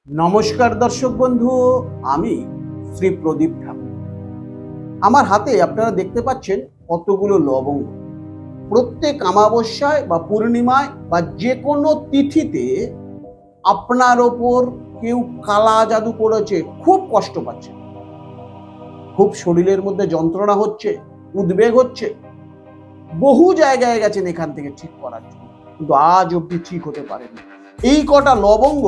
নমস্কার দর্শক বন্ধু, আমি শ্রী প্রদীপ ঠাকুর। আমার হাতে আপনারা দেখতে পাচ্ছেন কতগুলো লবঙ্গ। প্রত্যেক অমাবস্যায় বা পূর্ণিমায় বা যে কোনো তিথিতে আপনার ওপর কেউ কালা জাদু করেছে, খুব কষ্ট পাচ্ছে, খুব শরীরের মধ্যে যন্ত্রণা হচ্ছে, উদ্বেগ হচ্ছে, বহু জায়গায় গেছেন এখান থেকে ঠিক করার জন্য, কিন্তু আজ অবধি ঠিক হতে পারেনি। এই কটা লবঙ্গ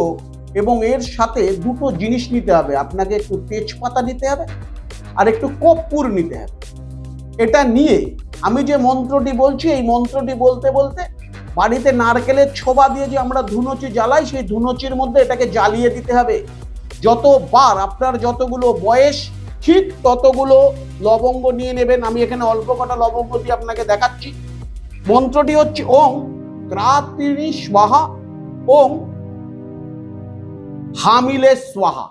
এবং এর সাথে দুটো জিনিস নিতে হবে। আপনাকে একটু তেজপাতা নিতে হবে আর একটু কর্পূর নিতে হবে। এটা নিয়ে আমি যে মন্ত্রটি বলছি, এই মন্ত্রটি বলতে বলতে বাড়িতে নারকেলের ছোবা দিয়ে যে আমরা ধুনুচি জ্বালাই, সেই ধুনুচির মধ্যে এটাকে জ্বালিয়ে দিতে হবে। যতবার আপনার যতগুলো বয়স ঠিক ততগুলো লবঙ্গ নিয়ে নেবেন। আমি এখানে অল্প কটা লবঙ্গ দিয়ে আপনাকে দেখাচ্ছি। মন্ত্রটি হচ্ছে ওং ত্রাতিনি স্বাহা, ওং হামিলে স্বাহা,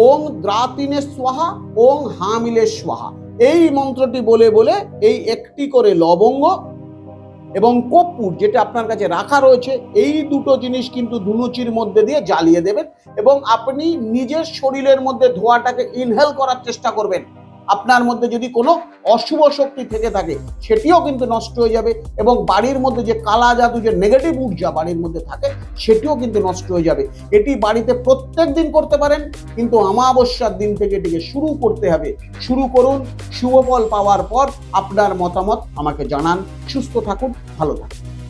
ওং দ্রাতিনে স্বাহা, ওং হামিলে স্বাহা। এই মন্ত্রটি বলে বলে এই একটি করে লবঙ্গ এবং কর্পূর যেটা আপনার কাছে রাখা রয়েছে, এই দুটো জিনিস কিন্তু ধুনুচির মধ্যে দিয়ে জ্বালিয়ে দেবেন এবং আপনি নিজের শরীরের মধ্যে ধোঁয়াটাকে ইনহেল করার চেষ্টা করবেন। আপনার মধ্যে যদি কোনো অশুভ শক্তি থেকে থাকে সেটিও কিন্তু নষ্ট হয়ে যাবে এবং বাড়ির মধ্যে যে কালা জাদু, যে নেগেটিভ ঊর্জা বাড়ির মধ্যে থাকে সেটিও কিন্তু নষ্ট হয়ে যাবে। এটি বাড়িতে প্রত্যেক দিন করতে পারেন, কিন্তু অমাবস্যার দিন থেকে এটিকে শুরু করতে হবে। শুরু করুন, শুভ ফল পাওয়ার পর আপনার মতামত আমাকে জানান। সুস্থ থাকুন, ভালো থাকুন।